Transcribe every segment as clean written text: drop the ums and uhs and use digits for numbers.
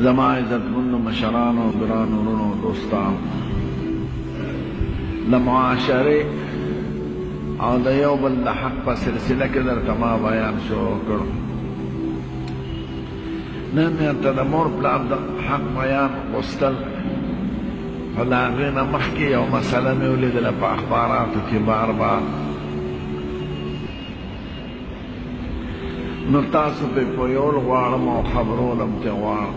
زما عزتمندو مشرانو ګرانو وروڼو دوستانو د معاشرې او د یو بل د حق په سلسله کې درته ما بیان شروع کړو. نن مې درته د مور پلار د حق بیان غوښتل، خو د هغې نه مخکې یو مسله مې ولیدله په اخباراتو کې بار بار، نو تاسو پې پویول غواړم او خبرول هم ترې غواړم.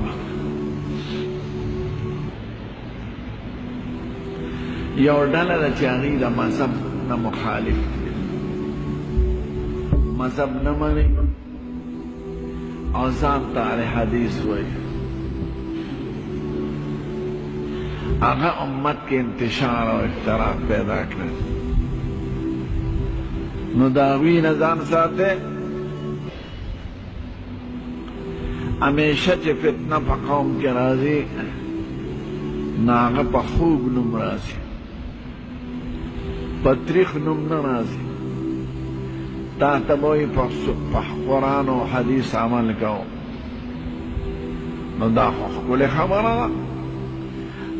یو ډله ده چې هغوی د مذهب نه مخالف دي، مذهب نه مني او ځان ته اهل حدیث وایي. هغه امت کې انتشار او اختلاف پیدا کړل، نو د هغوی نه ځان ساتئ. همیشه چې فتنه په قوم کې راځي نو هغه په خوږ نوم راځي، په تریخ نوم نه راځي. تا ته به وایي په قرآن او حدیث عمل کوو، نو دا خو ښکلې خبره ده.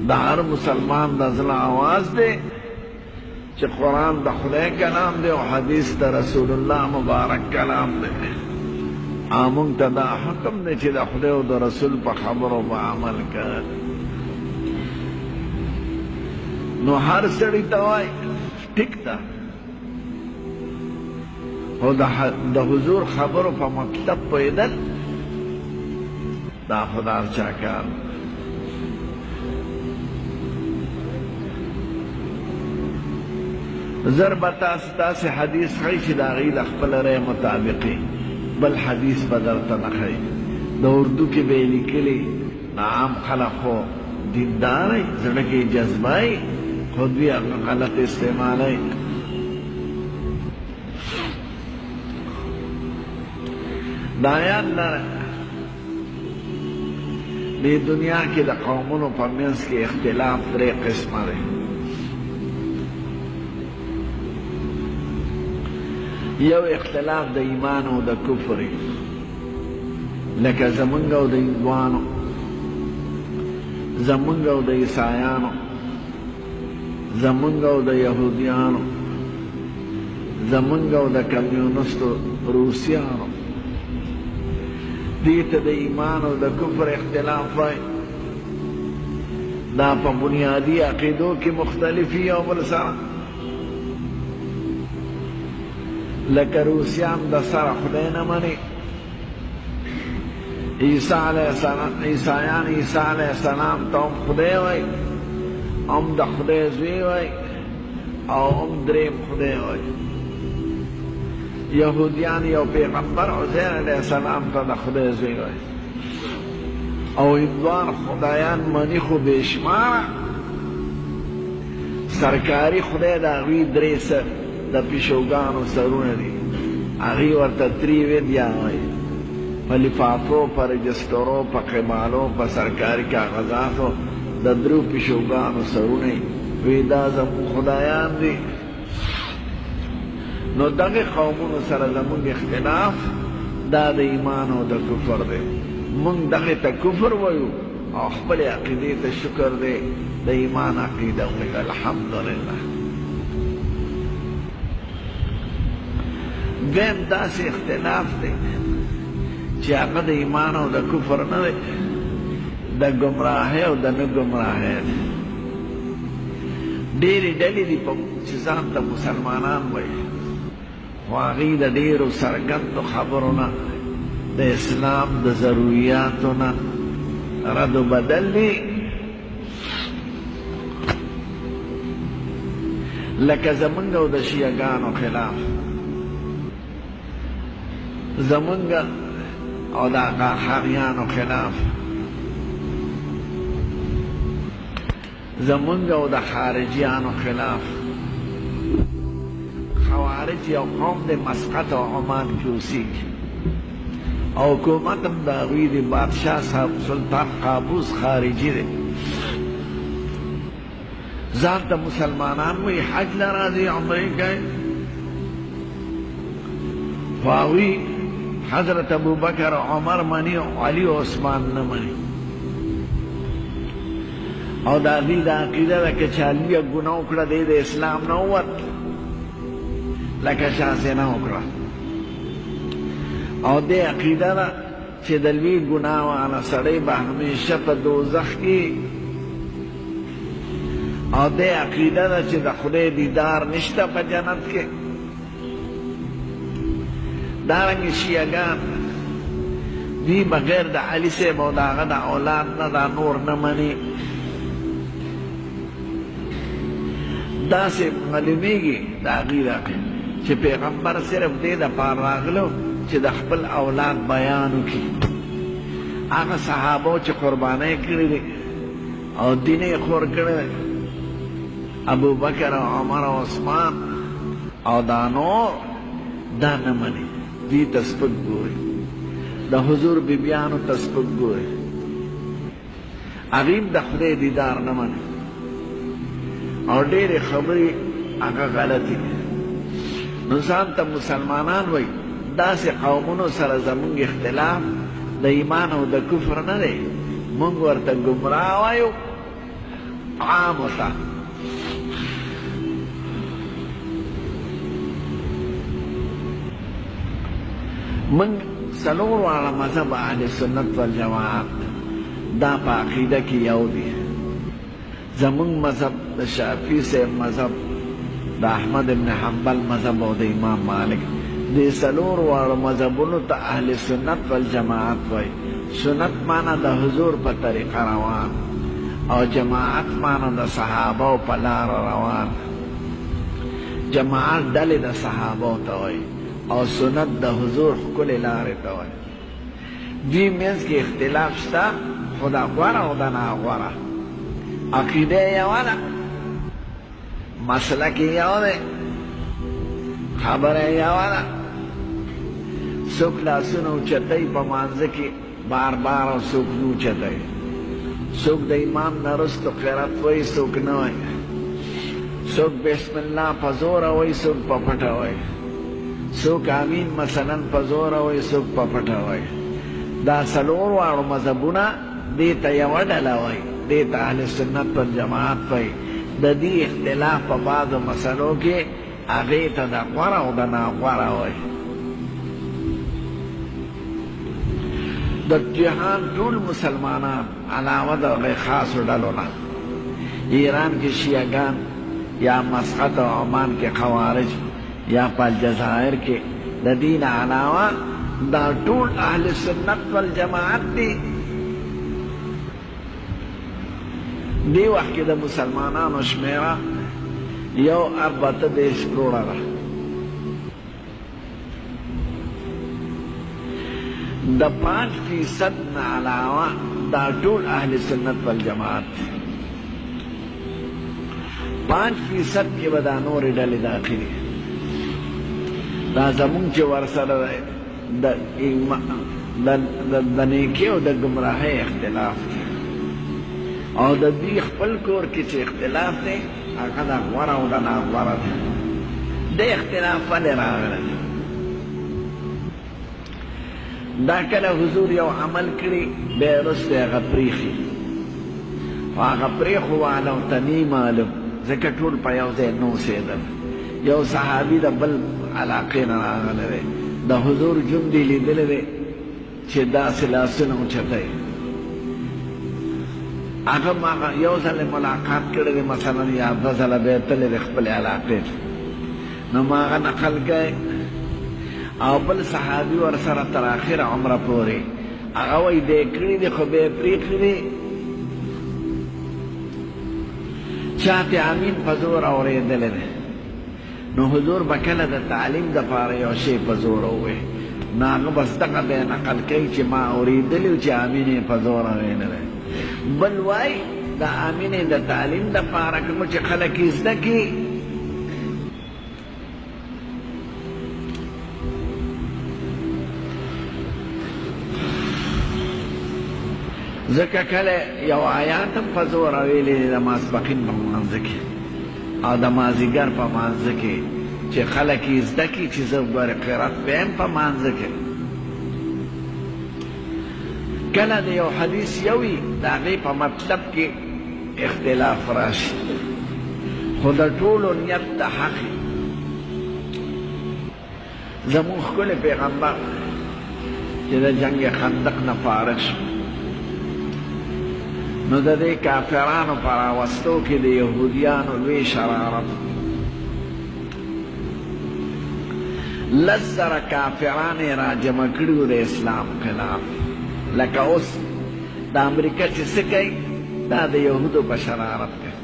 د هر مسلمان د زړه آواز دی چې قرآن د خدای کلام دی او حدیث د رسول الله مبارک کلام دی. موږ ته دا حکم دی چې د خدای او د رسول په خبرو به عمل کوي. نو هر سړي ته وایي ټیک ده، خو د حضور خبرو په مکتب پوهېدل دا خو د هر چا کار. زر به تاسو داسې حدیث ښایي چې د هغوی د خپل رای مطابقي بل حدیث به درته نه ښایي. د اردو کې به یې لیکلي، عام خلق خو دینداره زړه کې جذبه یې، خو دوی هغه غلط استعمالوي. دا یاد لره دې دنیا کې د قومونو په منځ کې اختلاف درې قسمه دی. یو اختلاف د ایمان او د کفر، لکه زمونږ او د هندوانو، زمونږ او د عیسایانو، زمونږ او د یهودیانو، زمونږ او د کمیونستو روسیانو. دې ته د ایمان او د کفر اختلاف وایي. دا په بنیادي عقیدو کې مختلفي یو بل سره، لکه روسیان د سره خدای نه مني، عیسایان عیسی علیه السلام ته هم خدای وایي، هم د خدای زوی وایي او هم دریم خدای وایي. یهودیان یو پیغمبر عزیر علیه السلام ته د خدای زوی وایي، او هندوان خدایان مني خو بېشماره. سرکاري خدای د هغوی درې سر د پیشوګانو سرونه دي، هغوی ورته تریویدیا وایي. په لفافو، په رجسټرو، په قمالو، په سرکاري کاغذاتو د درو پیشوګانو سرونه یې وی دا زموږ خدایان دي. نو دغه قومونو سره زموږ اختلاف دا د ایمان او د کفر دی. موږ دغه ته کفر وایو او خپل عقیدې ته شکر دی د ایمان عقیده وایو. الحمدلله. دویم داسې اختلاف دی چې هغه د ایمان او د کفر نه دی، د ګمراهۍ او د نه ګمراهۍ دی. ډېرې ډلې دي چې ځان ته مسلمانان وایي، خو هغوی د ډېرو څرګندو خبرو نه، د اسلام د ضروریاتو نه رد و بدل دي. لکه زمونږ او د شیعګانو خلاف، زمونږ او د قاقاقیانو خلاف، زمونږ او د خارجیانو خلاف. خوارج یو قوم د مسقط او عمان کې اوسېږي، او حکومت هم د هغوی د بادشاه صاحب سلطان قابوس خارجي دی. ځان ته مسلمانان وایي، حج له راځي، عمرې کوي، خو هغوی حضرت ابوبکر عمر منی، علی و عثمان نه منی. او دا دی دا عقیده ده که چا لویه ګناه وکړه دی د اسلام نه ووت لکه شاسینه وکړه او دی عقیده ده چې د لوی ګناه والا سړی به همیشه په دوزخ کې او دی عقیده ده چې د خدای دیدار نشته په جنت کې دارنګې شیعهګان دی بغیر د علي صاحب او د هغه د اولاد نه دا نور نه مني داسې معلومیږي د هغې عقیده چې پیغمبر صرف دې دپاره راغلو چې د خپل اولاد بیان وکړي هغه صحابو چې قربانۍ کړي دي او دین یې خور کړی دی ابوبکر او عمر او عثمان او دا نور دا نه مني دوی ته سپک ګوري د حضور بیبیانو ته سپک ګوري هغې د خدای دیدار نه مني او ډېرې خبرې هغه غلطې نو ځان ته مسلمانان وایي داسې قومونو سره زمونږ اختلاف د ایمان او د کفر نه دی مونږ ورته ګمراه وایو عامو ته من څلور واړه مذهب اهل سنت والجماعت دا په عقیده کې یو دی زمونږ مذهب د شافعي صاحب مذهب د احمد ابن حنبل مذهب او د امام مالک دې څلور واړو مذهبونو ته اهل سنت والجماعت وایي سنت معنا د حضور په طریقه روان او جماعت معنا د صحابو په لار روان جماعت ډلې د صحابو ته وایي او سنت د حضور ښکلې لارې ته وایي دوی منځ کې اختلاف شته خو دا غوره او د ناغوره عقیده یې یوه ده مسلک یې یو دی خبره یې یوه ده څوک لاسونه اوچتوي په مانځه کې بار بار او څوک نه اوچتوي څوک د امام نه وروستو قرات وایي څوک نه وایي څوک بسم الله په زوره وایي څوک په پټه وایي څوک امین مثلا په زوره وایي څوک په پټه وایي دا څلور واړو مذهبونه دې ته یوه ډله وایي دې ته اهل سنت والجماعت وایي د دې اختلاف په بعضو مسلو کې هغې ته د غوره او د ناغوره وایي د جهان ټول مسلمانان علاوه د هغې خاصو ډلو نه ایران کې شیعهګان یا مسقط او عمان کې خوارج یا په الجزایر کې د دې نه علاوه دا ټول اهل سنت والجماعت دي دې وخت کې د مسلمانانو شمیره یو 14 کروړه ده د 5% نه علاوه دا ټول اهل سنت والجماعت 5% کې به دا نورې ډلې داخلي دا زمونږ چې ورسره د نیکۍ او د ګمراهۍ اختلاف دی او د دوی خپل کور کې چې اختلاف دی هغه د غوره او د ناغوره دی د اختلاف ولې راغلی دا کله حضور یو عمل کړي بیا وروسته هغه پرېښي خو هغه پرېښو والا ورته نه معلوم ځکه ټول په یو ځای نه اوسېدل یو صحابي د بل علاقې نه راغلی دی د حضور جون دی لیدلی دی چې داسې لاسونه اوچتوي هغه یو ځل ملاقات کړی دی مثلا یا 2 ځله به یې تللی دی خپلې علاقې ته نو ما هغه نقل کوي او بل صحابي ورسره تر آخره عمره پورې هغه وایي دی کړي دي خو به یې پرېښي دي چاته امین په زور اورېدلی دی نو حضور به کله د تعلیم دپاره یو شی په زور ووایي نو هغه بس دغه به یې نقل کوي چې ما اورېدلي و چې امین یې په زور ویلی بل وایي د امین د تعلیم دپاره کوم چې خلک یې زده کړي ځکه کله یو آیات هم په زور ویلی دی د ماسپښین په مانځه کې او د مازدیګر په مانځه کې چې خلک یې زده کړي چې زه ګورې قرات ویم په مانځه کې کله د یو حدیث یو وي د هغې په مطلب کې اختلاف راشي خو د ټولو نیت د حق زمون ښکلی پیغمبر چې د جنگ خندق نه فارغ شو نو د دې کافرانو په راوستو کې د یهودیانو لوی شرارت 10,000 کافران یې راجمع کړي وو د اسلام خلاف لکه اوس د امریکا چې څه کوي دا د یهودو په شرارت کوي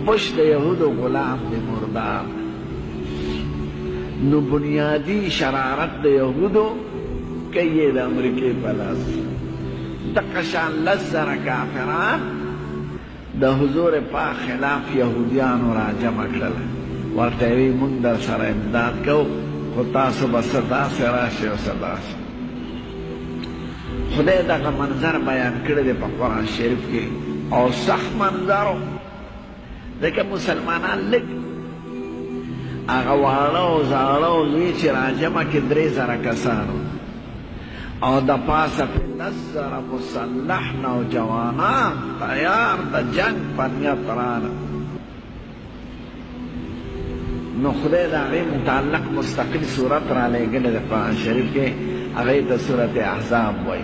بش د یهودو غلام دی مردار نو بنیادی شرارت د یهودو کوي د امریکې په لاس دقه شان 10,000 کافران د حضور پاک خلاف یهودیانو راجمع کړل ورته وی مونږ در سره امداد کوو خو تاسو به څه داسې راشئ او څه داسې خدای دغه منظر بیان کړی دی په قرآن شریف کې او سخت منظر و ځکه مسلمانان لږ هغه واړه او زاړه او لوی چې راجمع کې 3,000 کسانو او د پاسه پې 10,000 مسلح نوجوانان تیار د جنگ په نیت رانه نو خدای د هغې متعلق مستقل صورت را لېږلی د قرآن شریف کې هغې ته صورت احزاب وایي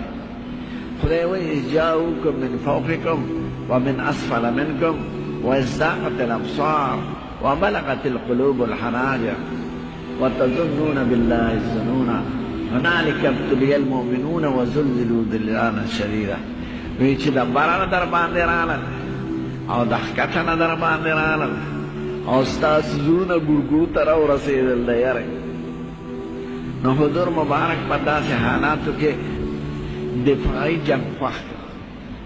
خدای وایي اذ جاءوکم من فوقکم ومن اسفل منکم وازداقت الابصار وبلغت القلوب الحناجر وتظنون بالله الظنون هنالك ابتلي المؤمنون وزلزلوا زلزالا شديدا وی چې د بارانه در باندې راغلل او د ښکته نه در باندې راغلل او ستاسو زړونه ګورګورو ته راورسېدل د یارې نو حضور مبارک په داسې حالاتو کې دفاعي جنګ خوښ کړ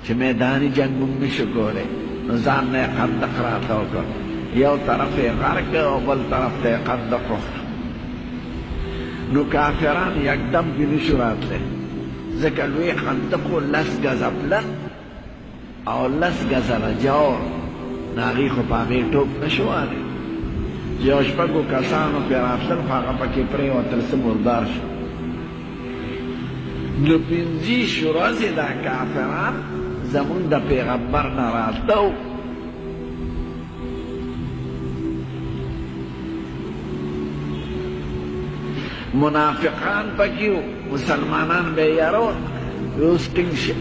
چې میداني جنګ موږ نشو کولی نو ځان نه یې خندق راته وکړ یو طرف یې غرق او بل طرف ته یې خندق وکړ نو کافران یکدم کې نشو راتلی ځکه لوی خندق و 10 ګزه پلن او 10 ګزه رجور نو هغې خو په هغې ټوپ نشو والی یو شپږو کسانو پرې راتلل خو هغه پکې پرېوتل څه مردار شو نو 25 ورځې دا کافران زمون د پیغمبر نه راته و منافقان پکې و مسلمانان به یې یارول اوس ټینګ شه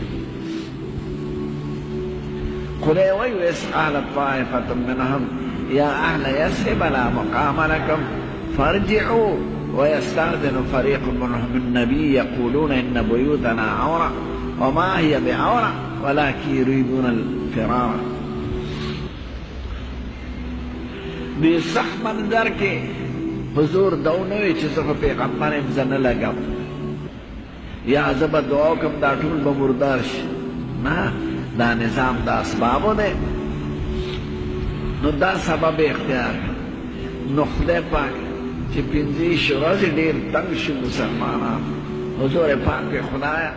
خدای وایي وإذ قالت طائفة منهم يا أهل يثرب لا مقام لكم فارجعوا ويستأذن فريق منهم النبي يقولون إن بيوتنا عورة وما هي بعورة ولكن يريدون الفرار دې سخت منظر کې حضور دا ونه وی چې زه خو پیغمبر یم زه نه لګم یا زه به دعا وکړم دا ټول به مردار شي نه دا نظام د اسبابو دی نو دا سبب اختیار نو خدای پاک چې 25 ورځې ډېر تنګ شو مسلمانان حضور پاک وی خدایه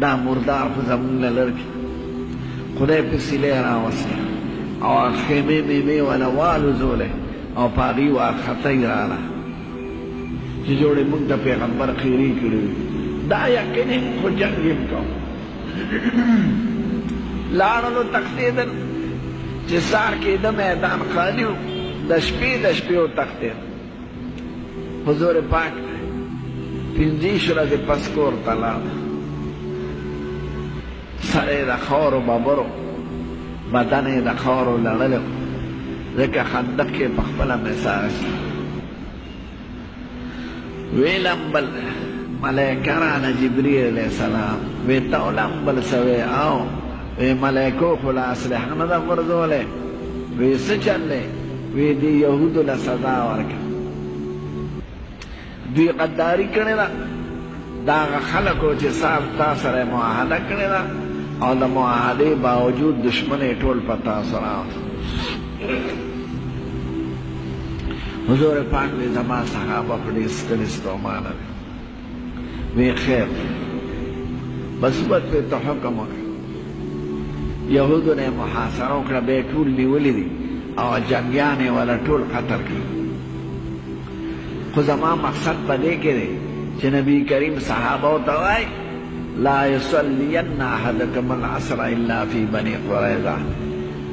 دا مردار خو زمونږ نه لرې کړي خدای په سیلې راوستې او خیمې میمې ولا والوزولې او په هغې وارخطۍ راغله چې جوړې موږ د پیغمبر خیرې کړي دا یقیني خو جنګ یې کوم لاړلو تښتېدل چې سهار کېده میدان خالي و د شپې وتښتېد حضور پاک 25 ورځې پس کور ته لاړ سر یې د خاورو ببرو بدن یې د خاورو لړلو ځکه خندق کې په خپله مساج وی لمبل ملائکه راله جبریل علیه السلام وی ته ولمبل سوی او وی ملائکو خو له اسلحه نه ده غورځولی وی څه چل دی وی دې یهودو له سزا ورکړه دوی غداري کړې ده د هغه خلکو چې صاحب تا سره یې معاهده کړې ده او د معاهدې باوجود دشمن یې ټول په تاسو راوست حضور پاک وی زما صحابه په ډېر ستړي ستومانه دي وی خیر بس وخت ته حکم وکړه یهودو نه محاصره وکړه به یې ټول نیولي دي او جنګیان یې والا ټول قتل کړي خو زما مقصد په دې کې دی چې نبي کریم صحابو ته وایي لا يصلين احدكم العصر الا فی بنی قریظه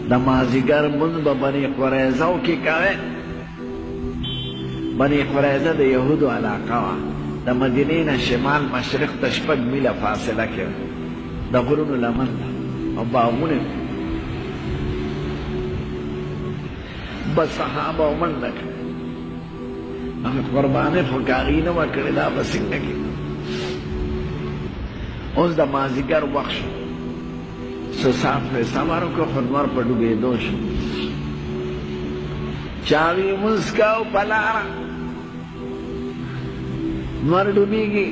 د مازدیګر مونځ به بنی قریظه کې کوي. بنی قریظه د یهودو علاقه وه، د مدینې نه شمال مشرق ته 6 میله فاصله کې د غرونو لمن ده او باغونه بس صحابه ومنډه کړه. هغه قرباني خو کاغي نه وه کړې، دا به څنګه کړي. اوس د مازدیګر وخت شو، څه ساعت پرې سمار وکړو، خو لمر په ډوبېدو شو. چاوي لمونځ کوو په لاره، لمر ډوبېږي.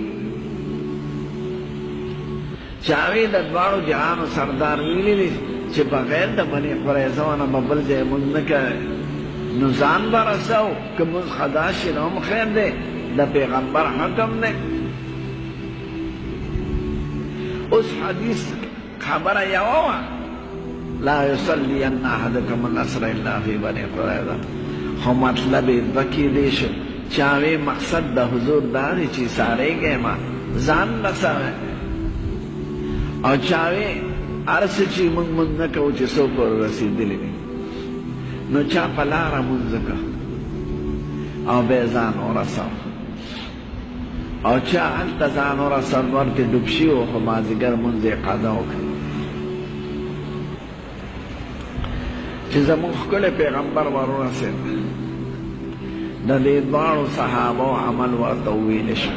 چاوي د دواړو جهانو سردار ویلي دي چې بغیر د بني قریظه نه به بل ځای لمونځ نه کوي. نو ځان به رسو، که لمونځ خدا شي نو هم خیر دی، د پیغمبر حکم دی. اوس حدیث خبره یوه وه، لا یصلین احدکم العصر الا فی بنی قریظه، خو مطلب یې دوه کیدی شو. چاوی مقصد د حضور دا دی چې ساریږی ما ځان رسوی، او چاوی هر څه چې موږ مونځ نه کوو چې څوک ور رسېدلی وي، نو چا په لاره مونځ وکړه او بیا ځان ورسو، او چا هلته ځان ورسو لمر کې ډوب شي و، خو مازدیګر مونځ یې قضا وکړه. چې زموږ ښکلی پیغمبر ور ورسېد، د دې دواړو صحابو عمل ورته وویلی شو.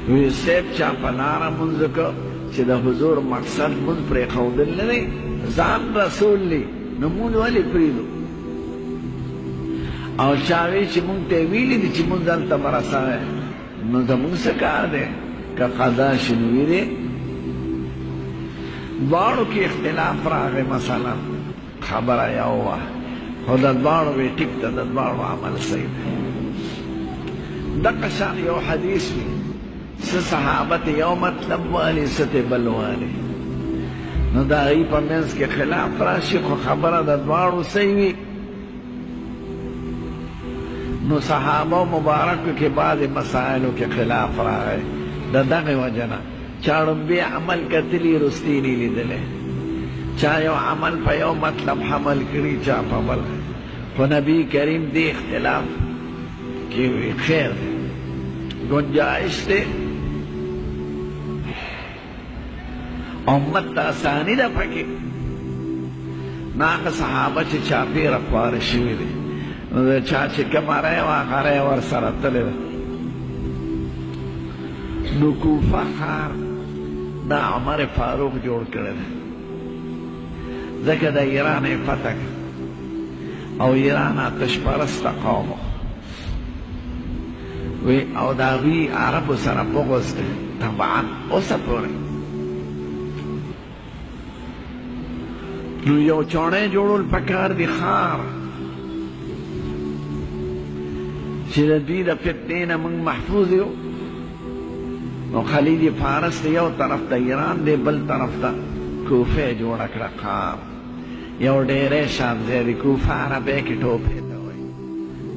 وی صاحب چا په لاره مونځ وکړه چې د حضور مقصد مونځ پرېښودل نه دی، ځان رسول دی، نو مونځ ولې پرېږدو؟ او چا وی چې مونږ ته یې ویلي دي چې مونځ هلته به رسوی، نو زمونږ څه کار دی؟ که قضا شي نو ویرې. دواړو کې اختلاف راغی، مثلا خبره یو وه، خو د دواړو وی ټیک ده، د دواړو عمل صحیح دی. دغه شان یو حدیث وي، څه صحابه ته یو مطلب والي، څه ته بل والي، نو د هغوی په منځ کې خلاف راشي، خو خبره د دواړو صحیح وي. نو صحابه مبارکو کې بعضې مسایلو کې خلاف راغی، د دغې وجه نه چا ړومبی عمل کتلي، رستي نه لیدلی، چا یو عمل په یو مطلب حمل کړي، چا په بل. خو نبی کریم دې اختلاف کې وی خیر دی، گنجائش دی، امت ته اساني ده پکې. ناغه صحابه چې چاپېره خواره شوي دي، نو د چا چې کومه رایه وه هغه رایه ورسره تلې ده. نو کوفه ښار دا عمر فاروق جوړ کړی دی، ځکه د ایران یې فتح کړ، او ایران آتش پرسته قوم وی، او د هغوی عربو سره بغض دی طبعا اوسه پورې. نو یو چوڼی جوړول پکار دی ښار، چې د دوی د فتنې نه موږ محفوظ یو. نو خلیج فارس دی یو طرف ته ایران دی، بل طرف ته کوفه جوړه کړه ښار، یو ډېری شان ځای دی، کوفه عربی کې ټوپې ته وایي.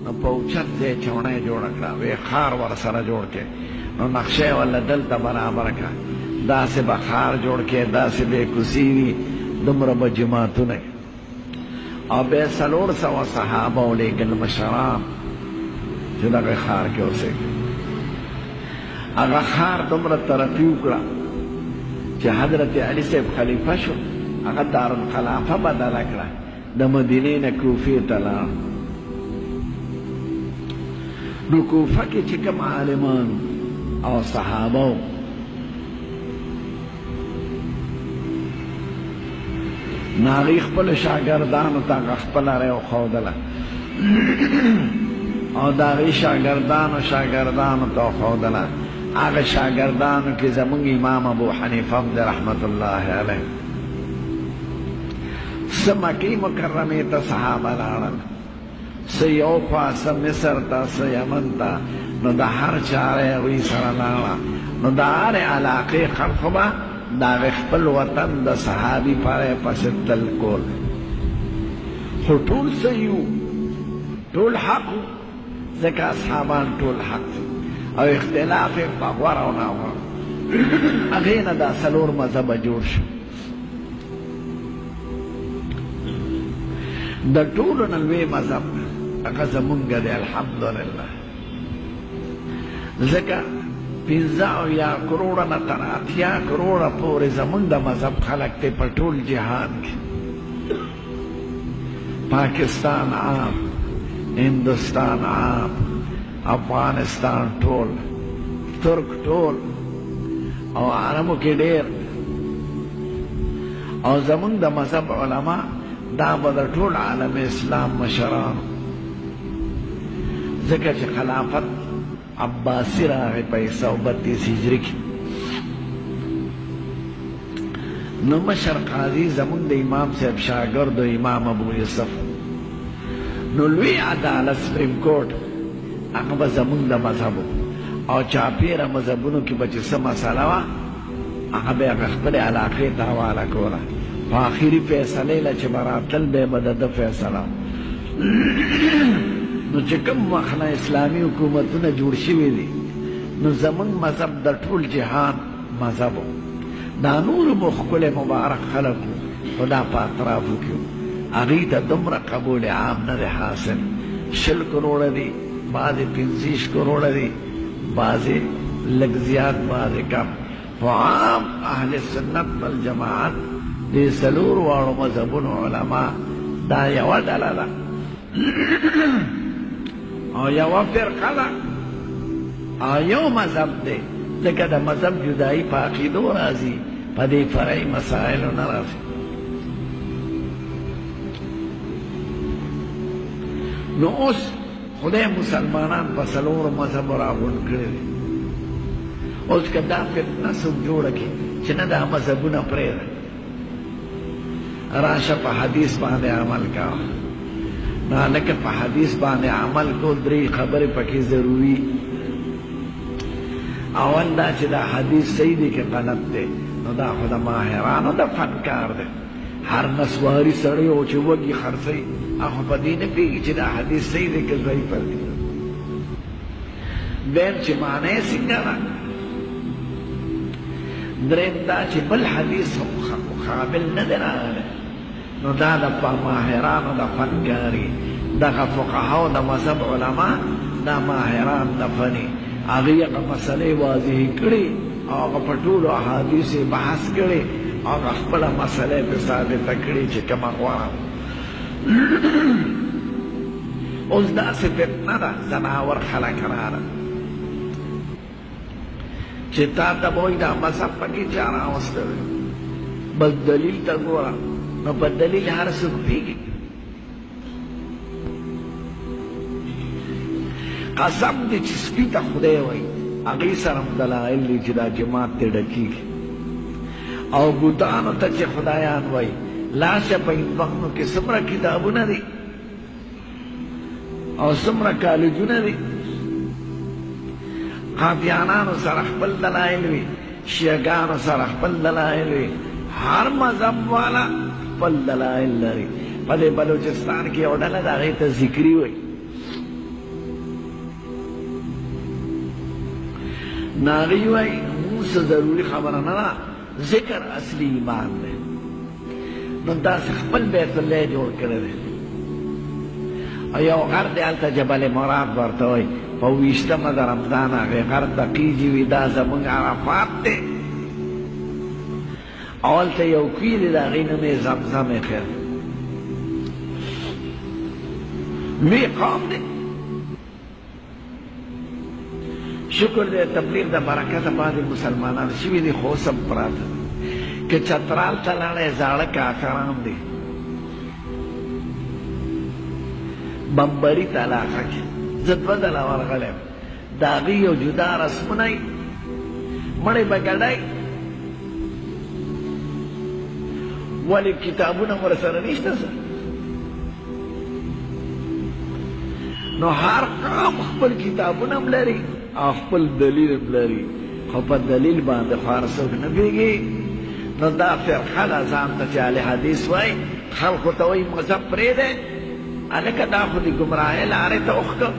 نو په اوچت ځای چوڼی جوړه کړه، وی ښار ورسره جوړ کړې. نو نقشه یې ورله دلته برابر کړه، داسې به ښار جوړ کړې، داسې به یې کوڅې وي، دومره به جماعتونه وي. او بیا 400 صحابه ولېږل مشران چې دغه ښار کې اوسېږي. هغه ښار دومره ترقي وکړه چې حضرت علي صاحب خلیفه شو، هغه دارالخلافه بدله کړه، د مدینې نه کوفې ته لاړ. نو کوفه کې چې کوم عالمان او صحابه وو، نو هغوی خپلو شاګردانو ته هغه خپله رایه وښودله، او د هغوی شاګردانو ته وښودله. هغه شاګردانو کې زموږ امام ابو حنیفه دی رحمت الله علیه. څه مکې مکرمې ته صحابه لاړل، څه یو خوا، څه مصر ته، څه یمن ته، نو د هر چا رایه هغوی سره لاړه. نو د هرې علاقې خلقو به د هغې خپل وطن د صحابي په رایه پسې تل کول. خو ټول صحیح وو، ټول حق وو، ځکه اصحابان ټول حق دي، او اختلاف یې په غوره او ناغوره. هغې نه دا څلور مذهبه جوړ شو. د ټولو نه لوی مذهب هغه زمونږ دی الحمدلله. ځکه 15 کروڑه نه تر 80 کروڑه پورې زمونږ د مذهب خلک دی په ټول جهان کې. پاکستان عام، هندوستان عام، افغانستان ټول، ترک ټول او عربو کې ډېر. او زمونږ د مذهب علما دا به د ټول عالم اسلام مشرانو. ځکه چې خلافت عباسی راغی په 132 هجري کې. نو مشر قاضي زمونږ د امام صاحب شاګرد و امام ابو یوسف. نو لوی عدالت سپریم کورټ هغه به زمونږ د مذهبو او چاپیره مذهبونو کې به چې څه مسله وه هغه به یې هغه خپلې علاقې ته حواله کوله. په آخري فیصلې له چې به راتلل دی به د ده فیصله. نو چې کوم وخت نه اسلامي حکومتونه جوړ شوي دي نو زمونږ مذهب د ټول جهان مذهب و. دا نورو مو ښکلی مبارک خلک وو خو دا په اطرافو کې وو. هغوی ته دومره قبول عام نه دی حاصل. 20 کروڑه دي، بعضې 25 کروڑه دي، بعضې لږ زیات، بعضې کم. خو عام اهل سنت والجماعت دې څلورو واړو مذهبونو علما دا یوه ډله ده او یوه فرقه ده او یو مذهب دی. لکه د مذهب جدایي په عقیدو راځي، په دې فرعي مسایلو نه راځي. نو اوس خدای مسلمانان په څلورو مذهبو راغونډ کړي دي. اوس که دا فتنه څوک جوړه کړي چې نه دا مذهبونه پرېږده، راشه په حدیث باندې عمل کوه. نو هلکه په حدیث باندې عمل کول 3 خبرې پکې ضروري. اول دا چې دا حدیث صحیح دی که غلط دی، نو دا خو د ماهرانو د فن کار دی. هر نسواري سړی او چې وږي خرڅوي هغه په دې نه پوهېږي چې دا حدیث صحیح دی که ضعیف دی. دویم چې معنی یې څنګه ده. دریم دا چې بل حدیث مقابل نه دی راغلی، نو دا د ماهرانو د فن کاري. دغه فقهاو د مذهب علما دا ماهران د فني هغوی هغه مسلې واضح کړي او هغه په ټولو احادیث یې بحث کړي او هغه خپله مسلې پرې ثابته کړي چې کومه غوره. اوس داسې فتنه ده ځناور خلک راغله چې تا ته به وایي دا مذهب پکې چا راوسته دی، بس دلیل ته ګوره. نو په دلیل هر څوک پوهېږي. قسم دی چې سپي ته خدای وایي هغې سره هم دلایل دي چې دا جماعت ترې ډکېږي. او بوتانو ته چې خدایان وایي لاشه په هندوانو کې څومره کتابونه دي او څومره کالجونه دي. قادیانانو سره خپل دلایل وي، شیعګانو سره خپل دلایل وي. هر مذهب والا خپل دلایل لري. په دې بلوچستان کې یو ډله ده هغې ته ذکري وایي. نو هغوی وایي مونځ ضروري خبره نه ده، ذکر اصلي ایمان دی. نو داسې خپل بیت الله جوړ کړی دی. او یو غر دی هلته جبل مراد ورته وایي. په 20مه د رمضان هغې غر ته خیږي وي دا زمونږ عرفات دی. او هلته یو کوی دی د هغې نوم یې زمزم ایښی. لوی قوم دی. شکر دی تبلیغ د برکته باندې مسلمانان شوي دي، خو اوس هم پراته دي. که چترال ته لاړی زاړه کافران دي. بمبري ته علاقه کې زه 2 ځله ورغلی یم. د هغې یو جدا رسمونه یي، مړی به ګډی ولې کتابونه ورسره نشته څه. نو هر قوم خپل کتابونه هم لري او خپل دلیل هم لري، خو په دلیل باندې خو هر څوک نه پوهېږي. نو دا فرقه ده ځان ته چې اهل حدیث وایي، خلکو ته وایي مذهب پرېږدی. هلکه دا خو د ګمراهۍ لارې ته اوښکه.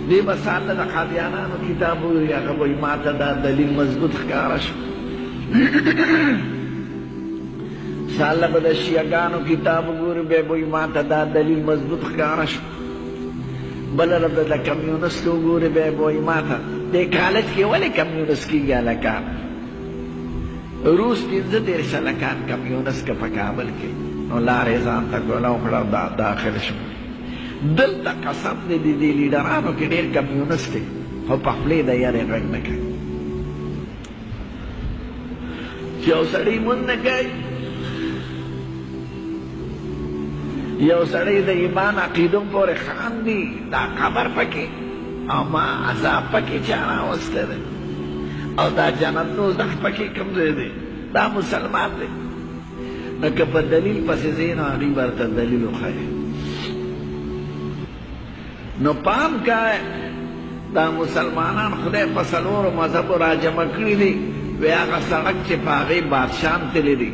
دی بسال دا قادیانانو کتاب وی هغه وی ما ته دا دلیل مضبوط ښکاره شو سال به د شیعګانو کتاب وګوري بیا به وی ما ته دا دلیل مضبوط ښکاره شو بله رب د کمیونستو وګوري بیا به وی ما ته دې کالج کې ولې کمیونست کېږي هلکان روس 15 هلکان کمیونست که په کابل کې نو لارې ځان ته ګوله وکړه دا داخل شو دلته قسم دی د دې لیډرانو کې ډېر کمیونست دی خو په خولې د یارې غږ نه کوي چې یو سړی مونځ نه کوي یو سړی د ایمان عقیدو پورې خاندي دا قبر پکې او ما عذاب پکې چا راوستی دی او دا جنت دوزخ پکې کوم ځای دی دا مسلمان دی نو که په دلیل پسې ځې نو هغوی به درته دلیل وښایي نو پام کوئ دا مسلمانان خدای په څلورو مذهبو راجمع کړي دي وی هغه سړک چې په هغې بادشاهان تللی دي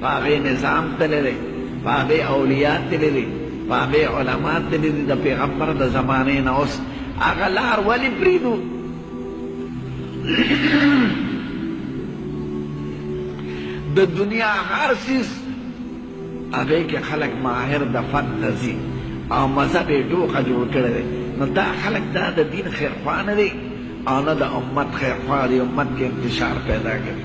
په هغې نظام تللی دی په هغې اولیاء تللی دي په هغې علما تللی دي د پیغمبر د زمانې نه اوس هغه لار ولې پرېږدو د دنیا هر څیز هغې کې خلک ماهر د فن ته ځي او مذهب یې ټوقه جوړ کړی دی نو دا خلک دا د دین خیرخوا نه دی او نه د امت خیرخوا دی امت کې انتشار پیدا کوي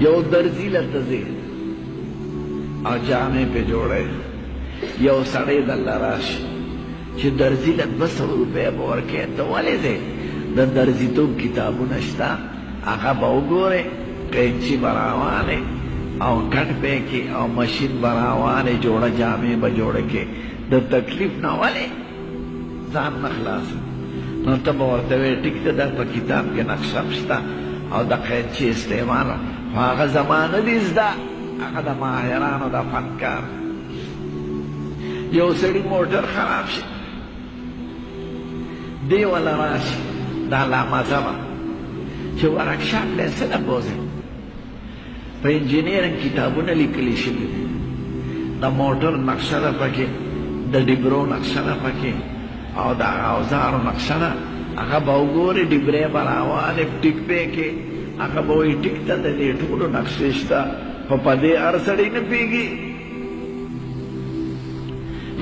یو درزی لته ځې او جامې پې جوړی یو سړی دله راشي چې درزي له 200 روپۍ به ورکوې ته ولې ځې د درزیتوب کتابونه شته هغه به وګورې قینچي به راوالې او کټ به یې کې او مشین به راوالې جوړه جامې به جوړه کې د تکلیف نه ولې ځان نه خلاصوي نو ته به ورته وایې ټیک ده دا په کتاب کې نقشه شته او د قینچي استعمال خو هغه زمانه دي زده هغه د ماهرانو د فنکار یو سړي موټر خراب شي دی ولا راشي دا لا مذهبه چې ورکشاپ دی څه نه بوځي په انجینرنګ کتابونه لیکلي شوي دي د موټر نقشه ده پکې د ډبرو نقشه ده پکې او د اوزارو نقشه ده هغه به وګورې ډبرې به راوالې ټیک به یې کې هغه به وایي ټیک ته د دې ټولو نقشې شته خو په دې هر سړی نه پوهېږي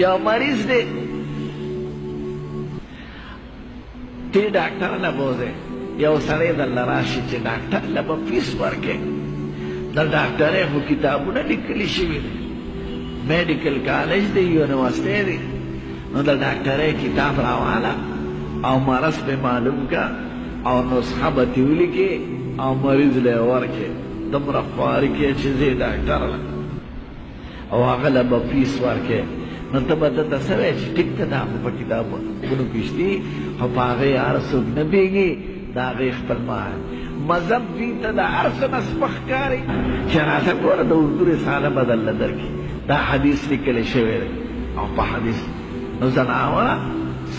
یو مریض دی تی ډاکټر له بوځې یو سړی درله راشي چې ډاکټر له به فیس ورکړې د ډاکټرۍ خو کتابونه لیکلي شوي دي میډیکل کالج دی یونیورسټۍ دی نو د ډاکټرۍ کتاب راواله او مرض پې معلوم که او نسخه به تې ولیکې او مریض له یې ورکړې دومره خواري کې چې ځې ډاکټر له او هغه له به فیس ورکړې نو ته به درته څه وایې چې ټیک ته دا خو په کتابونو کې شتي خو په هغې هر څوک نه پوهېږي د هغې خپل مذهب دوی ته د هر څه نه سپک ښکاري چې راته ګوره د اردو رساله به درله درکړي دا حدیث لیکلی شوی دی او په حدیث نو زناوره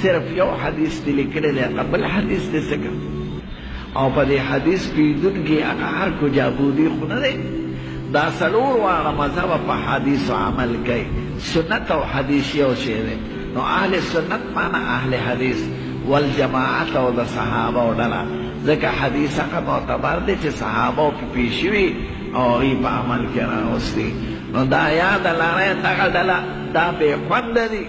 صرف یو حدیث دی لیکلی دی هغه بل حدیث دی څه او په دې حدیث پوهېدونکي هغه هر کو جابودي خو نه دی دا څلور واړه مذهبه په حدیثو عمل کوي سنت او حدیث یو شی دی نو اهل سنت معنا اهل حدیث والجماعت او د صحابه او ډله ځکه حدیث هغه معتبر دی چې صحابه پې پېښ شوي او هغوی په عمل کې راوستي نو دا یاده لرئ دغه ډله دا بې خونده دي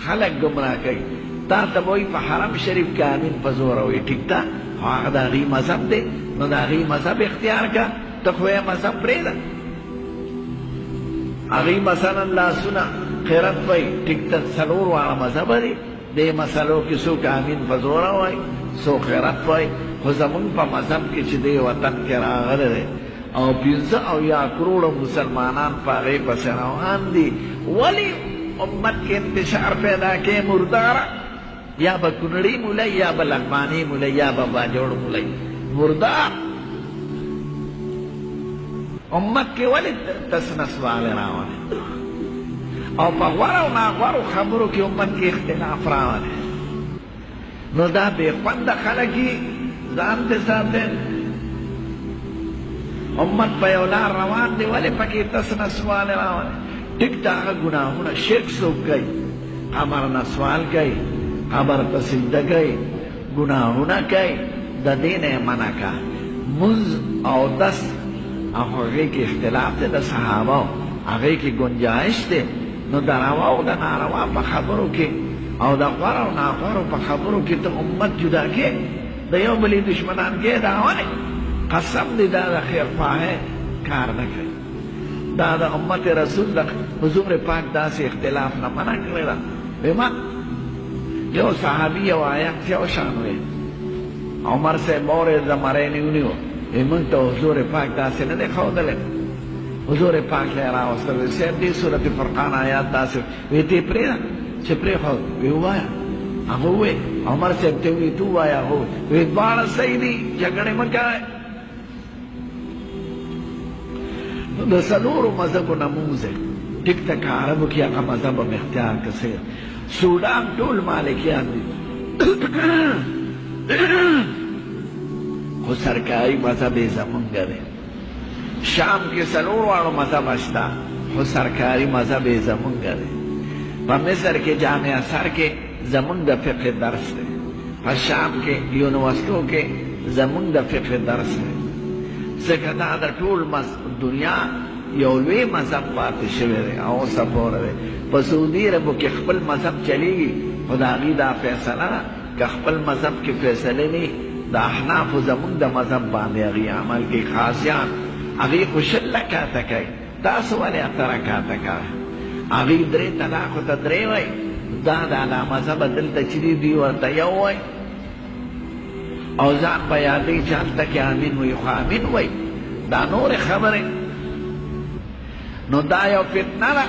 خلک ګمراه کوي تا ته به وایي په حرم شریف کې امین په زوره وایي ټیک ده خو هغه د هغوی مذهب دی نو د هغوی مذهب اختیار که ته خو یې مذهب پرېږده هغوی مثلا لاسونه خیرت وایي ټیک ده څلور واړه مذهبه دي دې مسلو کې څوک امین په زوره وایي څوک خیرت وایي خو زمونږ په مذهب کې چې دې وطن کې راغلی دی او 15 کروڑه مسلمانان په هغې پسې روان دي ولې امت کې انتشار پیدا کې مرداره یا به کونړي مولای یا به لغماني مولای یا به باجوړ مولای مردار امت کې ولې تسنسواله راوړي او په غوړ او ناغوړو خبرو کې امت کې اختلاف راوړي نو دا بې خونده خلک ځان ته ساتي امت په یو لار روان دی ولې پکې تسنسواله راوړي ټیک دا ګناهونه شرک څوک کوي قبر نه سوال کوي قبر ته سجده کوي ګناهونه کوي د دې نه یې منع کړه منځ او دس او هغې کې اختلاف دی د صحابو هغې کې گنجایش دی نو د روا او د ناروا په خبرو کې او د غوره او ناغورو په خبرو کې ته امت جدا کې د یو بلې دشمنان کې دا وایي قسم دی دا د خیر خواهۍ کار نه کوي دا د امت رسول د حضور پاک داسې اختلاف نه منع کړې ده ویما یو صحابي یو آیت یو شان وی عمر صاحب اورې زمری نیونی و موږ ته حضور پاک داسې نه دی ښودلی حضور پاک له یې راوستل وی صاحب دې صورت فرقان آیات داسې وی ته یې پرېږده چې پرېښود وی ووایه هغه ووی عمر صاحب ته وی ته ووایه هغه وی دواړه صحیح دي جګړې مه کوئ د څلورو مذهبو نه مونځ دی ټیک ته که عربو کې هغه مذهب هم اختیار کړه سودان ټول مالکیان دي خو سرکاري مذهب یې زمونږ دی شام کې څلور واړو مذهب شته خو سرکاري مذهب یې زمونږ دی په مصر کې جامع اثر کې زمونږ د فقه درس دی په شام کې یونیورسټو کې زمونږ د فقه درس دی ځکه دا د ټول دنیا یو لوی مذهب پاتې شوی دی او اوسه پورې دی په سعودي عربو کې خپل مذهب چلیږي خو د هغې دا فیصله ده که خپل مذهب کې فیصلې نه د احنافو زمونږ د مذهب باندې هغې عمل کې خاصیان هغې خو شل رکعته کوي تاسو ولې اته رکعته کوئ هغې درې طلاقو ته درې وایي دا د اعلی مذهبه دلته چې دي دوی ورته یو وایي او ځان په یادوي چې هلته کې امین وایي خو امین وایي دا نورې خبرې نو دا یو فتنه ده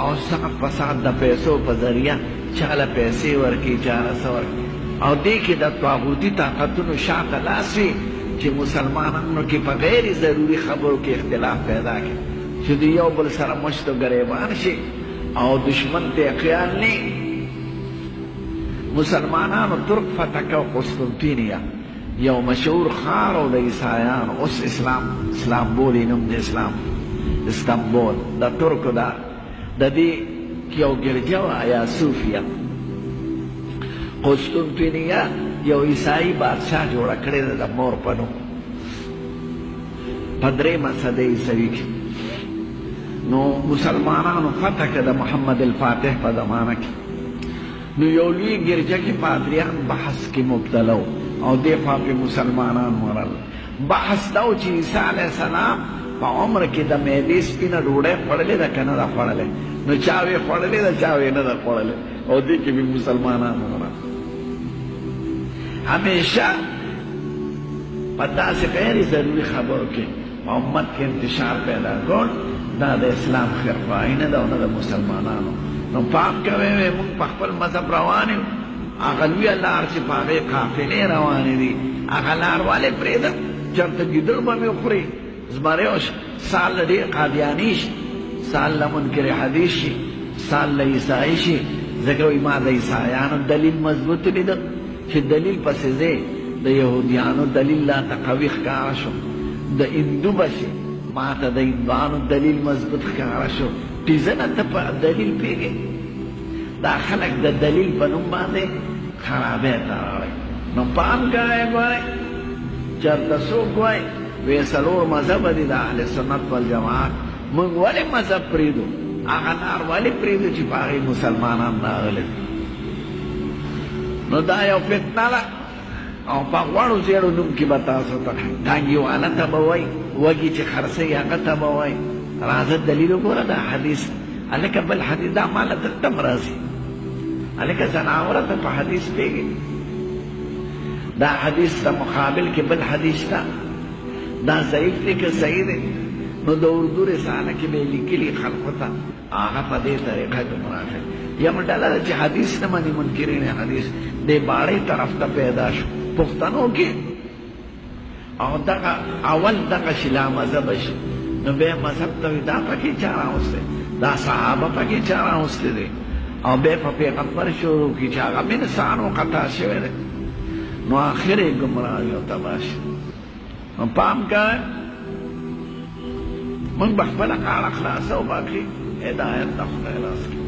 او سخت فساد د پیسو په ذریعه چاله پیسې ورکړي چاله څه ورکړي او دې کې د طاغوتي طاقتونو شاته لاس وي چې مسلمانانو کې په غیر ضروري خبرو کې اختلاف پیدا کړي چې د یو بل سره مشت و ګریبان شي او دشمن ته خیال نه مسلمانانو ترک فتح کو قسطنطینیه یو مشهور ښار و د عیسایانو اوس اسلام بولي نوم د اسلام استنبول د ترکو دا د دې یو ګرجه وه یا صوفیه قسطنطینیه یو عیسائی بادشاه جوړه کړې ده د مور په نوم په درېیمه صده عیسوي کې نو مسلمانانو فتح کړه د محمد الفاتح په زمانه کې نو یو لوی ګرجه کې پادریان بحث کې مبتلا و او دې خوا پې مسلمانان مرل بحث دا و چې عیسی علیه السلام په عمر کې د معدې سپینه ډوډۍ خوړلې ده که نه ده خوړلې نو چا وې خوړلې ده چا وې نه ده خوړلې او دې کې بې مسلمانان مرل همیشه په داسې غیر ضروري خبرو کې امت کې انتشار پیدا کول دا د اسلام خیرخواهي نه ده او نه د مسلمانانو نو پام کوئ موږ په خپل مذهب روان یو هغه لویه لار چې په هغې قافلې روانې دي هغه لار ولې پرېږده چېرته ګیدړ به مې وخوري زمری سال له ډېر قادیاني شي سال له منکر حدیث شي سال له عیسایي شي ځکه وایي ما د عیسایانو دلیل مضبوط لیده چې دلیل پسې ځې د یهودیانو دلیل راته قوي ښکاره شو د هندو به شي ما ته د هندوانو دلیل مضبوط ښکاره شو ټیزنه ته په دلیل پوهېږې دا خلک د دلیل په نوم باندې خرابۍ ته راوړئ نو پام کوئ ګورئ چېرته څوک وایي وی څلور مذهبه دي د اهل سنت والجماعت موږ ولې مذهب پرېږدو هغه لار ولې پرېږدو چې په هغې مسلمانان راغلي نو دا یو فتنه ده او په غوړو زیړو نوم کې به تاسو ته ټانګي والا ته به وایي وږي چې خرڅوي هغه ته به وایي راځه دلیل وګوره دا حدیث هلکه بل حدیث دا ماله دلته هم راځي هلکه زناوره ته په حدیث پوهېږي دا حدیث ته مقابل کې بل حدیث ته دا ضعیف دی که صحیح دی نو د اردو رساله کې به یې لیکلي خلقو ته هغه په دې طریقه ګمراه کوي یم ډله ده چې حدیث نه مني منکرین حدیث دې باړۍ طرف ته پیدا شو پښتنو کې او دغه اول دغه شي لا مذهبه شي نو بیا مذهب ته وایي دا پکې چا راوستی دا صحابه پکې چا راوستی دی او بیا په پیغمبر شروع کړي چې هغه من انسانو خطا شوی دی نو آخر یې ګمراهي او تباه شي نو پام کوئ موږ به خپله غاړه خلاصه او باقي هدایت د خدای لاس کې